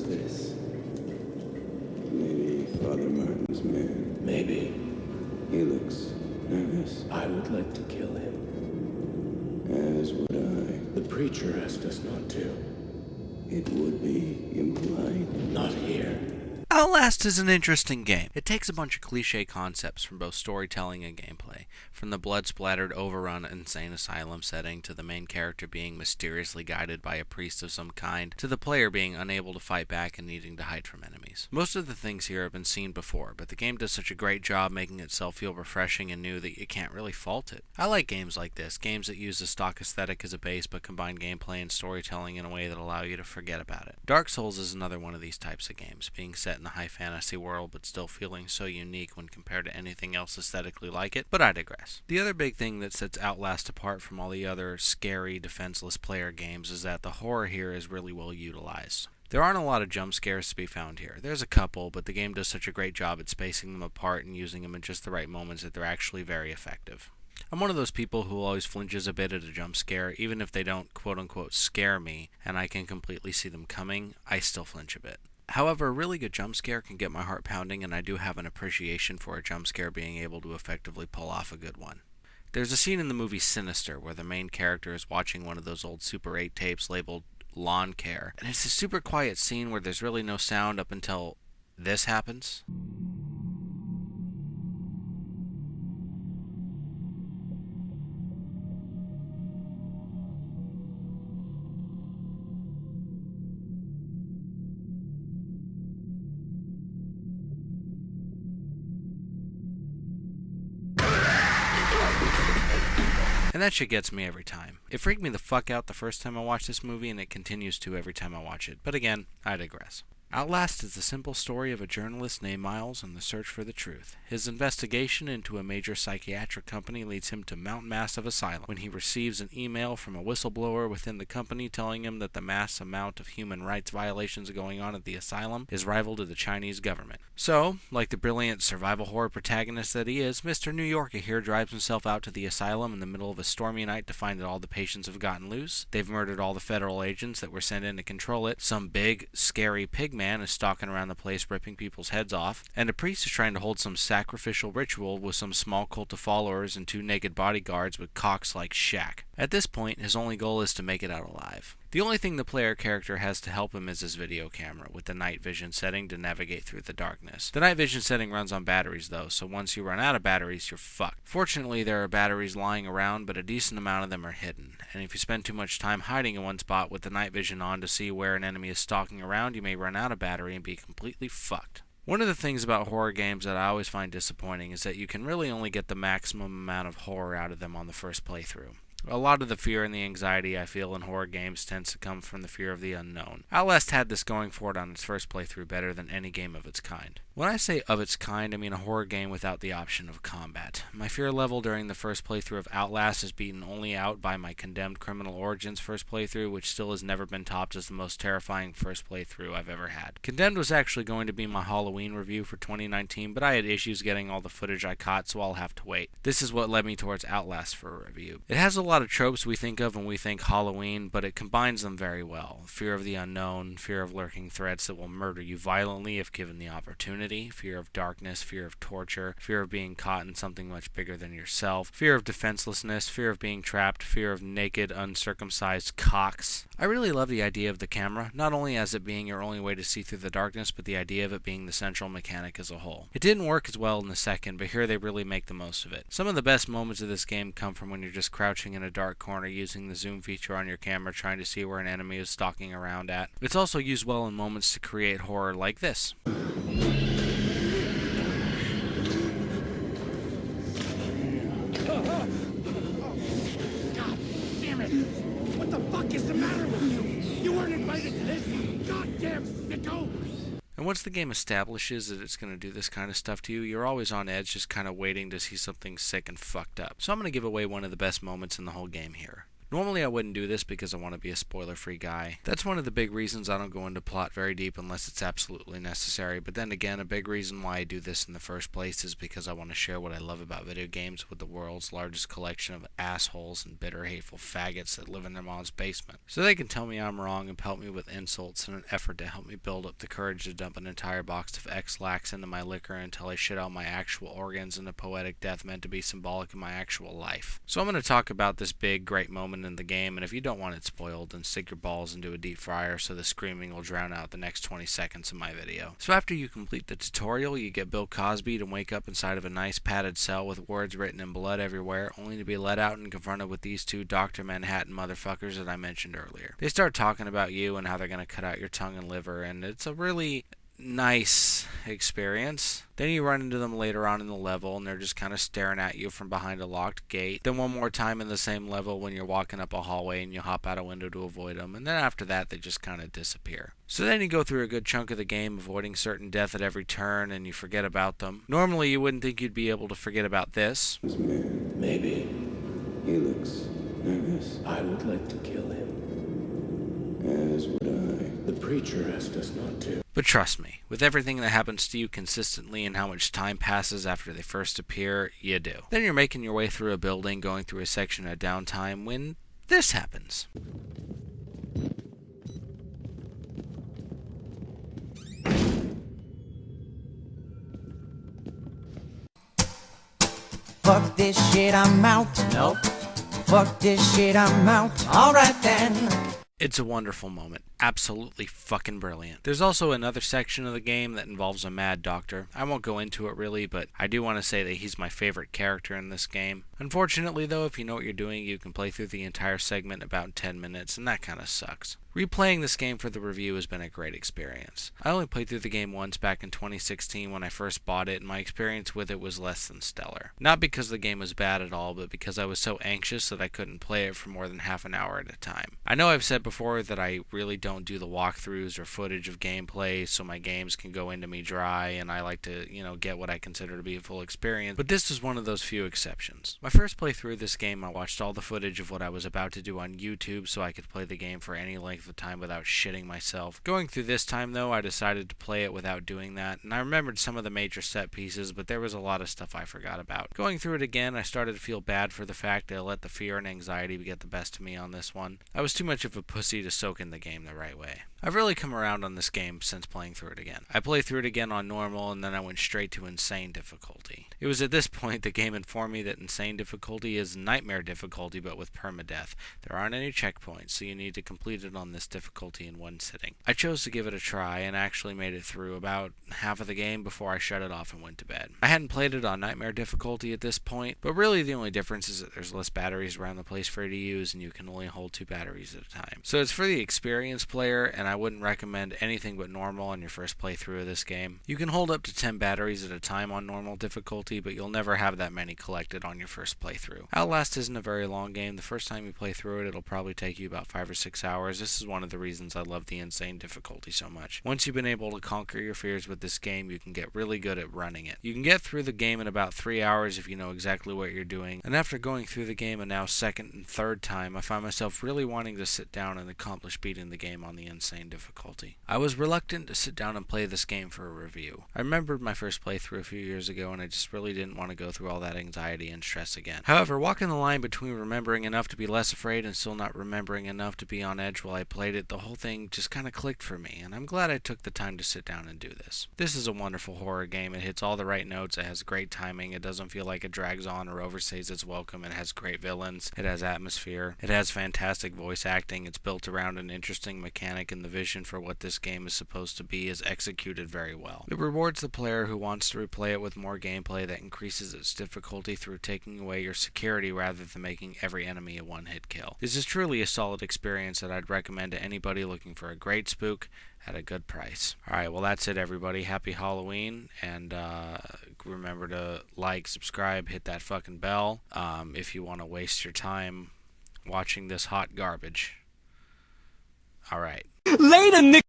Who's this? Maybe Father Martin's man. Maybe. He looks nervous. I would like to kill him. As would I. The preacher asked us not to. It would be impolite. Not here. Outlast is an interesting game. It takes a bunch of cliche concepts from both storytelling and gameplay, from the blood-splattered, overrun, insane asylum setting to the main character being mysteriously guided by a priest of some kind, to the player being unable to fight back and needing to hide from enemies. Most of the things here have been seen before, but the game does such a great job making itself feel refreshing and new that you can't really fault it. I like games like this, games that use the stock aesthetic as a base but combine gameplay and storytelling in a way that allow you to forget about it. Dark Souls is another one of these types of games, being set in a high fantasy world but still feeling so unique when compared to anything else aesthetically like it, but I digress. The other big thing that sets Outlast apart from all the other scary, defenseless player games is that the horror here is really well utilized. There aren't a lot of jump scares to be found here. There's a couple, but the game does such a great job at spacing them apart and using them in just the right moments that they're actually very effective. I'm one of those people who always flinches a bit at a jump scare, even if they don't quote-unquote scare me, and I can completely see them coming, I still flinch a bit. However, a really good jump scare can get my heart pounding, and I do have an appreciation for a jump scare being able to effectively pull off a good one. There's a scene in the movie Sinister where the main character is watching one of those old Super 8 tapes labeled Lawn Care, and it's a super quiet scene where there's really no sound up until this happens. And that shit gets me every time. It freaked me the fuck out the first time I watched this movie, and it continues to every time I watch it. But again, I digress. Outlast is the simple story of a journalist named Miles on the search for the truth. His investigation into a major psychiatric company leads him to Mount Massive Asylum when he receives an email from a whistleblower within the company telling him that the mass amount of human rights violations going on at the asylum is rival to the Chinese government. So, like the brilliant survival horror protagonist that he is, Mr. New Yorker here drives himself out to the asylum in the middle of a stormy night to find that all the patients have gotten loose. They've murdered all the federal agents that were sent in to control it. Some big, scary pigman is stalking around the place ripping people's heads off, and a priest is trying to hold some sacrificial ritual with some small cult of followers and 2 naked bodyguards with cocks like Shaq. At this point, his only goal is to make it out alive. The only thing the player character has to help him is his video camera, with the night vision setting to navigate through the darkness. The night vision setting runs on batteries though, so once you run out of batteries, you're fucked. Fortunately, there are batteries lying around, but a decent amount of them are hidden, and if you spend too much time hiding in one spot with the night vision on to see where an enemy is stalking around, you may run out of battery and be completely fucked. One of the things about horror games that I always find disappointing is that you can really only get the maximum amount of horror out of them on the first playthrough. A lot of the fear and the anxiety I feel in horror games tends to come from the fear of the unknown. Outlast had this going for it on its first playthrough better than any game of its kind. When I say of its kind, I mean a horror game without the option of combat. My fear level during the first playthrough of Outlast is beaten only out by my Condemned Criminal Origins first playthrough, which still has never been topped as the most terrifying first playthrough I've ever had. Condemned was actually going to be my Halloween review for 2019, but I had issues getting all the footage I caught, so I'll have to wait. This is what led me towards Outlast for a review. It has a lot of tropes we think of when we think Halloween, but it combines them very well. Fear of the unknown, fear of lurking threats that will murder you violently if given the opportunity, fear of darkness, fear of torture, fear of being caught in something much bigger than yourself, fear of defenselessness, fear of being trapped, fear of naked, uncircumcised cocks. I really love the idea of the camera, not only as it being your only way to see through the darkness, but the idea of it being the central mechanic as a whole. It didn't work as well in the second, but here they really make the most of it. Some of the best moments of this game come from when you're just crouching in a dark corner using the zoom feature on your camera trying to see where an enemy is stalking around at. It's also used well in moments to create horror like this. What the fuck is the matter with you? You weren't invited to this, goddamn sicko! And once the game establishes that it's going to do this kind of stuff to you, you're always on edge just kind of waiting to see something sick and fucked up. So I'm going to give away one of the best moments in the whole game here. Normally I wouldn't do this because I want to be a spoiler-free guy. That's one of the big reasons I don't go into plot very deep unless it's absolutely necessary, but then again, a big reason why I do this in the first place is because I want to share what I love about video games with the world's largest collection of assholes and bitter, hateful faggots that live in their mom's basement. So they can tell me I'm wrong and pelt me with insults in an effort to help me build up the courage to dump an entire box of X-Lax into my liquor until I shit out my actual organs in a poetic death meant to be symbolic of my actual life. So I'm going to talk about this big, great moment in the game, and if you don't want it spoiled, then stick your balls into a deep fryer so the screaming will drown out the next 20 seconds of my video. So after you complete the tutorial, you get Bill Cosby to wake up inside of a nice padded cell with words written in blood everywhere, only to be let out and confronted with these two Dr. Manhattan motherfuckers that I mentioned earlier. They start talking about you and how they're going to cut out your tongue and liver, and it's a really nice experience. Then you run into them later on in the level and they're just kind of staring at you from behind a locked gate. Then one more time in the same level when you're walking up a hallway and you hop out a window to avoid them, and then after that they just kind of disappear. So then you go through a good chunk of the game avoiding certain death at every turn and you forget about them. Normally you wouldn't think you'd be able to forget about this. This man, maybe. He looks nervous. I would like to kill him. As would I. The preacher asked us not to. But trust me, with everything that happens to you consistently and how much time passes after they first appear, you do. Then you're making your way through a building, going through a section of downtime when this happens. Fuck this shit, I'm out. Nope. Fuck this shit, I'm out. Alright then. It's a wonderful moment. Absolutely fucking brilliant. There's also another section of the game that involves a mad doctor. I won't go into it really, but I do want to say that he's my favorite character in this game. Unfortunately though, if you know what you're doing, you can play through the entire segment in about 10 minutes, and that kind of sucks. Replaying this game for the review has been a great experience. I only played through the game once back in 2016 when I first bought it, and my experience with it was less than stellar. Not because the game was bad at all, but because I was so anxious that I couldn't play it for more than half an hour at a time. I know I've said before that I really don't do the walkthroughs or footage of gameplay so my games can go into me dry, and I like to, get what I consider to be a full experience, but this is one of those few exceptions. My first playthrough of this game, I watched all the footage of what I was about to do on YouTube so I could play the game for any length of time without shitting myself. Going through this time though, I decided to play it without doing that, and I remembered some of the major set pieces, but there was a lot of stuff I forgot about. Going through it again, I started to feel bad for the fact that I let the fear and anxiety get the best of me on this one. I was too much of a pussy to soak in the game the right way. I've really come around on this game since playing through it again. I played through it again on normal, and then I went straight to insane difficulty. It was at this point the game informed me that insane difficulty is nightmare difficulty but with permadeath. There aren't any checkpoints, so you need to complete it on this difficulty in one sitting. I chose to give it a try and actually made it through about half of the game before I shut it off and went to bed. I hadn't played it on nightmare difficulty at this point, but really the only difference is that there's less batteries around the place for you to use and you can only hold 2 batteries at a time. So it's for the experienced player, and I wouldn't recommend anything but normal on your first playthrough of this game. You can hold up to 10 batteries at a time on normal difficulty, but you'll never have that many collected on your first playthrough. Outlast isn't a very long game. The first time you play through it, it'll probably take you about 5 or 6 hours. This is one of the reasons I love the insane difficulty so much. Once you've been able to conquer your fears with this game, you can get really good at running it. You can get through the game in about 3 hours if you know exactly what you're doing, and after going through the game a now second and third time, I find myself really wanting to sit down and accomplish beating the game on the insane difficulty. I was reluctant to sit down and play this game for a review. I remembered my first playthrough a few years ago, and I just really didn't want to go through all that anxiety and stress again. However, walking the line between remembering enough to be less afraid and still not remembering enough to be on edge while I played it, the whole thing just kind of clicked for me, and I'm glad I took the time to sit down and do this. This is a wonderful horror game. It hits all the right notes, it has great timing, it doesn't feel like it drags on or overstays its welcome, it has great villains, it has atmosphere, it has fantastic voice acting, it's built around an interesting mechanic, and the vision for what this game is supposed to be is executed very well. It rewards the player who wants to replay it with more gameplay that increases its difficulty through taking away your security rather than making every enemy a one-hit kill. This is truly a solid experience that I'd recommend to anybody looking for a great spook at a good price. Alright, well that's it everybody. Happy Halloween, and remember to like, subscribe, hit that fucking bell if you want to waste your time watching this hot garbage. Alright. Later, Nick.